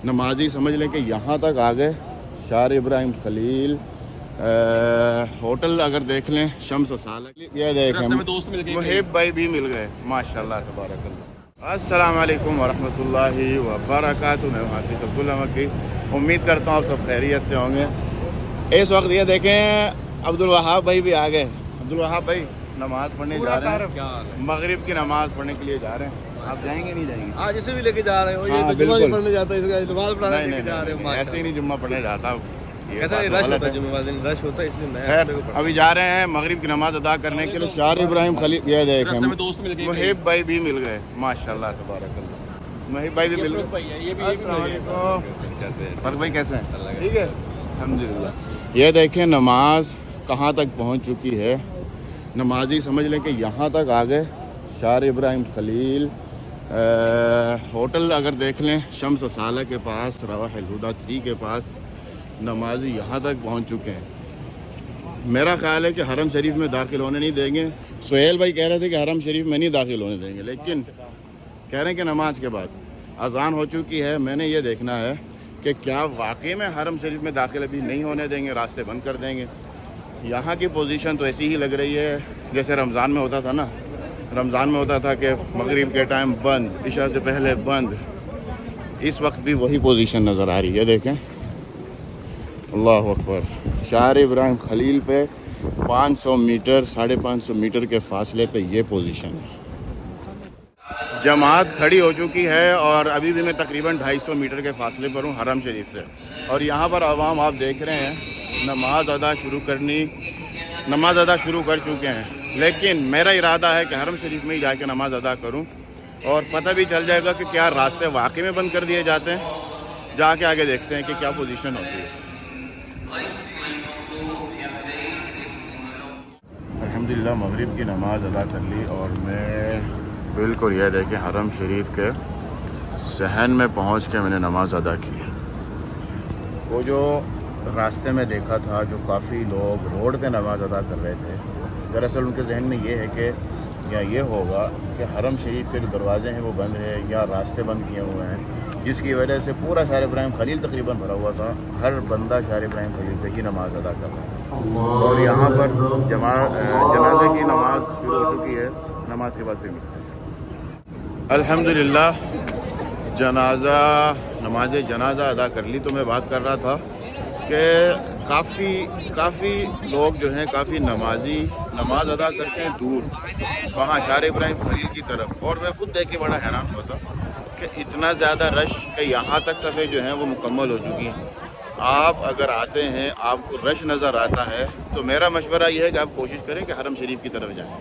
نمازی سمجھ لیں کہ یہاں تک آ گئے. شار ابراہیم خلیل ہوٹل اگر دیکھ لیں شمس سالک. یہ دیکھیں محب بھائی بھی مل گئے ماشاء اللہ تبارک اللہ. السلام علیکم ورحمۃ اللہ وبرکاتہ. میں حافظ عبداللہ مکی. امید کرتا ہوں آپ سب خیریت سے ہوں گے. اس وقت یہ دیکھیں عبدالوہاب بھائی بھی آ گئے. عبدالوہاب بھائی نماز پڑھنے جا رہے ہیں, مغرب کی نماز پڑھنے کے لیے جا رہے ہیں. آپ جائیں گے نہیں جائیں گے؟ آج اسے بھی لے کے جا رہے ہو. بالکل پڑھنے جاتا ہے, نماز پڑھانے لے کے جا رہے ہو. ایسے ہی نہیں جمعہ پڑھنے جاتا. کہتا ہے رش ہوتا ہے جمعہ والے دن, رش ہوتا ہے اس لیے میں. خیر ابھی جا رہے ہیں مغرب کی نماز ادا کرنے کے لیے. شار ابراہیم خلیل. یہ دیکھیں محب بھائی بھی مل گئے ماشاء اللہ تبارک اللہ. محب بھائی بھی مل گئے. السلام علیکم. فرق بھائی کیسے ہیں؟ ٹھیک ہے الحمدللہ. یہ دیکھیں نماز کہاں تک پہنچ چکی ہے. نمازی سمجھ لیں کہ یہاں تک آ گئے. شار ابراہیم خلیل ہوٹل اگر دیکھ لیں شمس سالہ کے پاس, رواح الہدیٰ 3 کے پاس نمازی یہاں تک پہنچ چکے ہیں. میرا خیال ہے کہ حرم شریف میں داخل ہونے نہیں دیں گے. سہیل بھائی کہہ رہے تھے کہ حرم شریف میں نہیں داخل ہونے دیں گے, لیکن کہہ رہے ہیں کہ نماز کے بعد اذان ہو چکی ہے. میں نے یہ دیکھنا ہے کہ کیا واقعی میں حرم شریف میں داخل ابھی نہیں ہونے دیں گے, راستے بند کر دیں گے. یہاں کی پوزیشن تو ایسی ہی لگ رہی ہے جیسے رمضان میں ہوتا تھا نا. رمضان میں ہوتا تھا کہ مغرب کے ٹائم بند, عشاء سے پہلے بند. اس وقت بھی وہی پوزیشن نظر آ رہی ہے. دیکھیں اللہ اکبر. شار ابراہیم خلیل پہ 500 میٹر 550 میٹر کے فاصلے پہ یہ پوزیشن ہے. جماعت کھڑی ہو چکی ہے اور ابھی بھی میں تقریباً 250 میٹر کے فاصلے پر ہوں حرم شریف سے. اور یہاں پر عوام آپ دیکھ رہے ہیں نماز ادا شروع کر چکے ہیں. لیکن میرا ارادہ ہے کہ حرم شریف میں ہی جا کے نماز ادا کروں اور پتہ بھی چل جائے گا کہ کیا راستے واقعی میں بند کر دیے جاتے ہیں. جا کے آگے دیکھتے ہیں کہ کیا پوزیشن ہوتی ہے. الحمدللہ مغرب کی نماز ادا کر لی اور میں بالکل یہ دیکھیں حرم شریف کے صحن میں پہنچ کے میں نے نماز ادا کی. وہ جو راستے میں دیکھا تھا جو کافی لوگ روڈ پہ نماز ادا کر رہے تھے, دراصل ان کے ذہن میں یہ ہے کہ یا یہ ہوگا کہ حرم شریف کے جو دروازے ہیں وہ بند ہیں یا راستے بند کیے ہوئے ہیں, جس کی وجہ سے پورا شار ابراہیم خلیل تقریباً بھرا ہوا تھا. ہر بندہ شار ابراہیم خلیل پہ ہی نماز ادا کر رہا ہے. اور یہاں پر جنازے کی نماز شروع ہو چکی ہے. نماز کے بعد پھر الحمدللہ نماز جنازہ ادا کر لی. تو میں بات کر رہا تھا کہ کافی لوگ جو ہیں, کافی نمازی نماز ادا کرتے ہیں دور وہاں شار ابراہیم خلیل کی طرف. اور میں خود دیکھ کے بڑا حیران ہوتا کہ اتنا زیادہ رش کہ یہاں تک صفیں جو ہیں وہ مکمل ہو چکی ہیں. آپ اگر آتے ہیں آپ کو رش نظر آتا ہے تو میرا مشورہ یہ ہے کہ آپ کوشش کریں کہ حرم شریف کی طرف جائیں.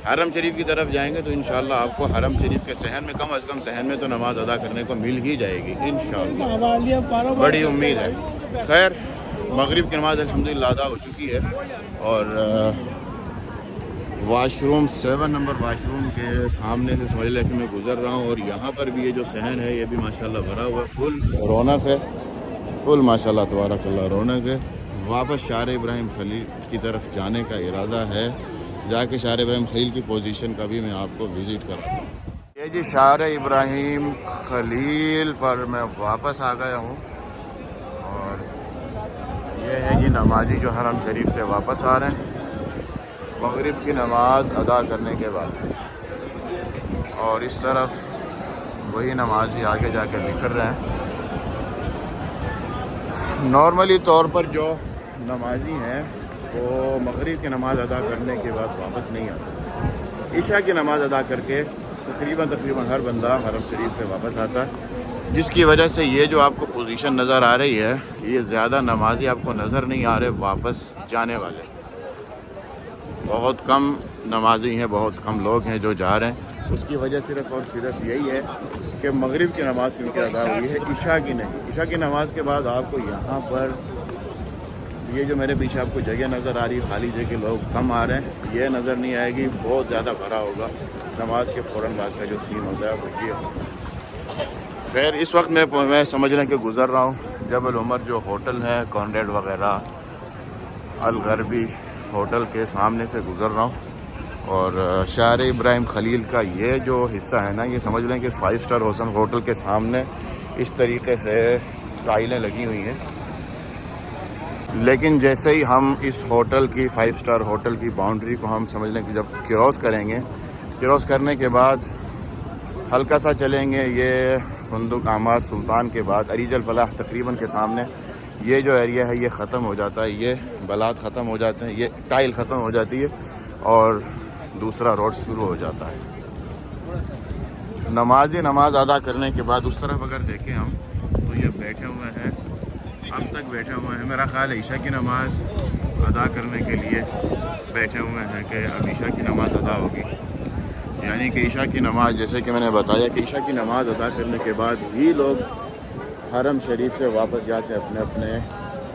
حرم شریف کی طرف جائیں گے تو انشاءاللہ آپ کو حرم شریف کے صحن میں کم از کم صحن میں تو نماز ادا کرنے کو مل ہی جائے گی انشاءاللہ. بڑی امید ہے. خیر مغرب کی نماز الحمدللہ ادا ہو چکی ہے اور wash room 7 number wash room کے سامنے سے سمجھ لیں کہ میں گزر رہا ہوں. اور یہاں پر بھی یہ جو صحن ہے یہ بھی ماشاءاللہ بھرا ہوا ہے, فل رونق ہے, فل ماشاءاللہ تبارک اللہ رونق ہے. واپس شار ابراہیم خلیل کی طرف جانے کا ارادہ ہے. جا کے شار ابراہیم خلیل کی پوزیشن کا بھی میں آپ کو وزٹ کراتا ہوں. یہ جی شار ابراہیم خلیل پر میں واپس آ گیا ہوں اور یہ ہے جی نمازی جو حرم شریف سے واپس آ رہے ہیں مغرب کی نماز ادا کرنے کے بعد. اور اس طرف وہی نمازی آگے جا کے بکھر رہے ہیں. نارملی طور پر جو نمازی ہیں وہ مغرب کی نماز ادا کرنے کے بعد واپس نہیں آتے. عشاء کی نماز ادا کر کے تقریباً ہر بندہ حرم شریف سے واپس آتا ہے, جس کی وجہ سے یہ جو آپ کو پوزیشن نظر آ رہی ہے یہ زیادہ نمازی آپ کو نظر نہیں آ رہے واپس جانے والے. بہت کم نمازی ہیں, بہت کم لوگ ہیں جو جا رہے ہیں. اس کی وجہ صرف اور صرف یہی ہے کہ مغرب کی نماز کیونکہ ادا ہوئی ہے, عشاء کی نہیں. عشاء کی نماز کے بعد آپ کو یہاں پر یہ جو میرے پیچھے آپ کو جگہ نظر آ رہی ہے خالی جگہ, لوگ کم آ رہے ہیں, یہ نظر نہیں آئے گی. بہت زیادہ بھرا ہوگا. نماز کے فوراً بعد کا جو سین ہوتا ہے وہ یہ ہوتا ہے. خیر اس وقت میں سمجھ رہا کہ گزر رہا ہوں جبل عمر جو ہوٹل ہے کانریڈ وغیرہ الغربی ہوٹل کے سامنے سے گزر رہا ہوں. اور شار ابراہیم خلیل کا یہ جو حصہ ہے نا, یہ سمجھ لیں کہ 5 اسٹار ہوٹل کے سامنے اس طریقے سے ٹائلیں لگی ہوئی ہیں. لیکن جیسے ہی ہم اس ہوٹل کی 5 اسٹار ہوٹل کی باؤنڈری کو ہم سمجھ لیں کہ جب کراس کریں گے، کراس کرنے کے بعد ہلکا سا چلیں گے، یہ فندق اعمار سلطان کے بعد عریج الفلاح تقریباً کے سامنے یہ جو ایریا ہے یہ ختم ہو جاتا ہے، یہ بلاد ختم ہو جاتے ہیں، یہ ٹائل ختم ہو جاتی ہے اور دوسرا روڈ شروع ہو جاتا ہے. نماز ادا کرنے کے بعد اس طرف اگر دیکھیں ہم تو یہ بیٹھے ہوئے ہیں، اب تک بیٹھے ہوئے ہیں. میرا خیال ہے عشاء کی نماز ادا کرنے کے لیے بیٹھے ہوئے ہیں کہ اب عشاء کی نماز ادا ہوگی. یعنی کہ عشاء کی نماز، جیسے کہ میں نے بتایا کہ عشاء کی نماز ادا کرنے کے بعد ہی لوگ حرم شریف سے واپس جاتے ہیں اپنے اپنے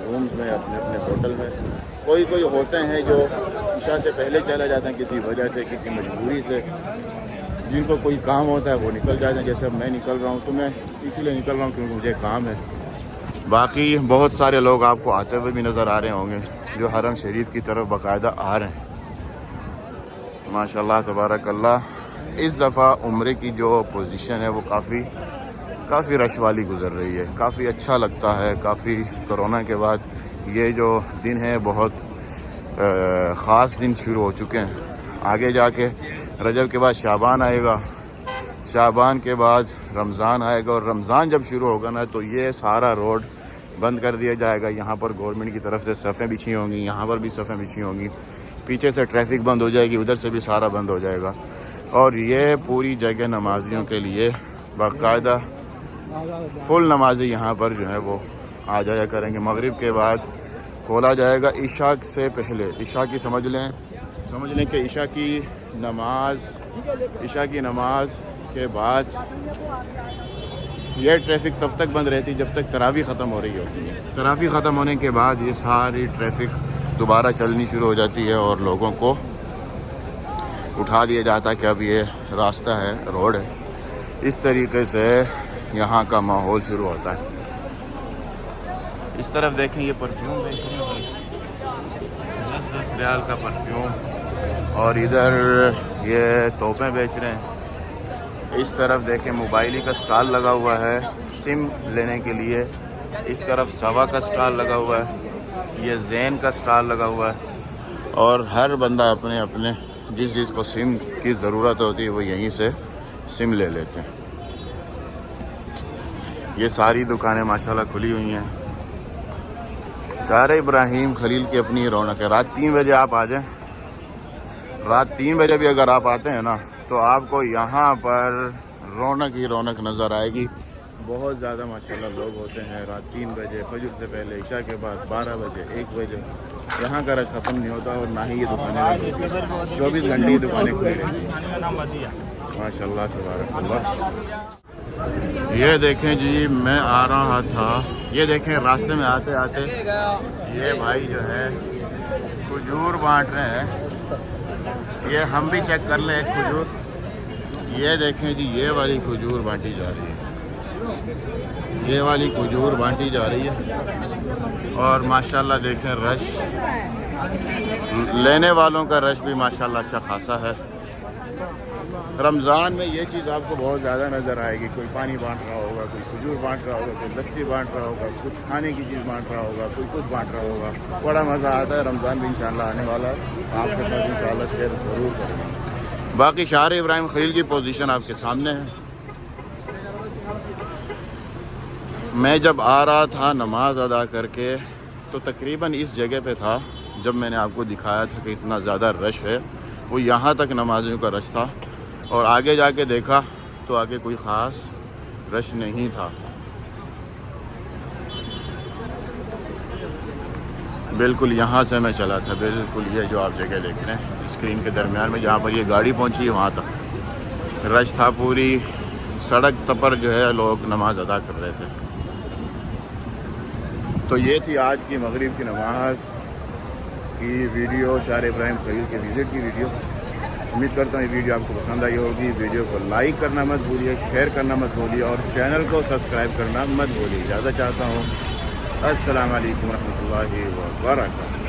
رومز میں، اپنے اپنے ہوٹل میں. کوئی ہوتے ہیں جو عشاء سے پہلے چلے جاتے ہیں کسی وجہ سے، کسی مجبوری سے، جن کو کوئی کام ہوتا ہے وہ نکل جاتے ہیں. جیسے اب میں نکل رہا ہوں تو میں اسی لیے نکل رہا ہوں کیونکہ مجھے کام ہے. باقی بہت سارے لوگ آپ کو آتے ہوئے بھی نظر آ رہے ہوں گے جو حرم شریف کی طرف باقاعدہ آ رہے ہیں. ماشاءاللہ تبارک اللہ. اس دفعہ عمرے کی جو پوزیشن ہے وہ کافی رش والی گزر رہی ہے. کافی اچھا لگتا ہے. کافی کرونا کے بعد یہ جو دن ہے بہت خاص دن شروع ہو چکے ہیں. آگے جا کے رجب کے بعد شعبان آئے گا، شعبان کے بعد رمضان آئے گا، اور رمضان جب شروع ہوگا نا تو یہ سارا روڈ بند کر دیا جائے گا. یہاں پر گورنمنٹ کی طرف سے صفیں بچھی ہوں گی، یہاں پر بھی صفیں بچھی ہوں گی، پیچھے سے ٹریفک بند ہو جائے گی، ادھر سے بھی سارا بند ہو جائے گا. اور یہ پوری جگہ نمازیوں کے لیے باقاعدہ فل نمازی یہاں پر جو ہے وہ آ جایا کریں گے. مغرب کے بعد کھولا جائے گا. عشاء سے پہلے، عشاء کی سمجھ لیں کہ عشاء کی نماز کے بعد یہ ٹریفک تب تک بند رہتی جب تک تراویح ختم ہو رہی ہوتی ہے. تراویح ختم ہونے کے بعد یہ ساری ٹریفک دوبارہ چلنی شروع ہو جاتی ہے اور لوگوں کو اٹھا دیا جاتا ہے کہ اب یہ راستہ ہے، روڈ ہے. اس طریقے سے یہاں کا ماحول شروع ہوتا ہے. اس طرف دیکھیں یہ پرفیوم بیچ رہے ہیں، 10 ریال کا پرفیوم، اور ادھر یہ توپیں بیچ رہے ہیں. اس طرف دیکھیں موبائل کا سٹال لگا ہوا ہے سم لینے کے لیے. اس طرف سوا کا سٹال لگا ہوا ہے، یہ زین کا سٹال لگا ہوا ہے، اور ہر بندہ اپنے اپنے جس چیز کو سم کی ضرورت ہوتی ہے وہ یہیں سے سم لے لیتے ہیں. یہ ساری دکانیں ماشاءاللہ کھلی ہوئی ہیں. شہر ابراہیم خلیل کی اپنی رونق ہے. رات 3 بجے آپ آ جائیں، رات 3 بجے بھی اگر آپ آتے ہیں نا تو آپ کو یہاں پر رونق ہی رونق نظر آئے گی. بہت زیادہ ماشاءاللہ لوگ ہوتے ہیں رات 3 بجے، فجر سے پہلے، عشاء کے بعد 12 بجے، 1 بجے. یہاں کا رش ختم نہیں ہوتا اور نہ ہی یہ دکانیں بند ہوتی. 24 گھنٹے یہ دکانیں کھلی رہتی ہیں. ماشاءاللہ تبارک اللہ. یہ دیکھیں جی میں آ رہا تھا، یہ دیکھیں راستے میں آتے آتے یہ بھائی جو ہے کھجور بانٹ رہے ہیں. یہ ہم بھی چیک کر لیں ایک کھجور. یہ دیکھیں جی یہ والی کھجور بانٹی جا رہی ہے، یہ والی کھجور بانٹی جا رہی ہے. اور ماشاءاللہ دیکھیں رش، لینے والوں کا رش بھی ماشاءاللہ اچھا خاصا ہے. رمضان میں یہ چیز آپ کو بہت زیادہ نظر آئے گی. کوئی پانی بانٹ رہا ہوگا، کوئی کھجور بانٹ رہا ہوگا، کوئی لسی بانٹ رہا ہوگا، کچھ کھانے کی چیز بانٹ رہا ہوگا، کوئی کچھ بانٹ رہا ہوگا. بڑا مزہ آتا ہے. رمضان بھی انشاءاللہ آنے والا ہے، آپ کے ساتھ انشاءاللہ شیئر ضرور کریں گے. باقی شہر ابراہیم خلیل کی پوزیشن آپ کے سامنے ہے. میں جب آ رہا تھا نماز ادا کر کے تو تقریباً اس جگہ پہ تھا جب میں نے آپ کو دکھایا تھا کہ اتنا زیادہ رش ہے. وہ یہاں تک نمازیوں کا رش تھا، اور آگے جا کے دیکھا تو آگے کوئی خاص رش نہیں تھا. بالکل یہاں سے میں چلا تھا، بالکل یہ جو آپ جگہ دیکھ رہے ہیں اسکرین کے درمیان میں جہاں پر یہ گاڑی پہنچی ہے وہاں تک رش تھا. پوری سڑک پر جو ہے لوگ نماز ادا کر رہے تھے. تو یہ تھی آج کی مغرب کی نماز کی ویڈیو، شہر ابراہیم خلیل کے وزٹ کی ویڈیو. امید کرتا ہوں یہ ویڈیو آپ کو پسند آئی ہوگی. ویڈیو کو لائک کرنا مت بھولیے، شیئر کرنا مت بھولیے، اور چینل کو سبسکرائب کرنا مت بھولیے. اجازت چاہتا ہوں. السلام علیکم ورحمۃ اللہ وبرکاتہ.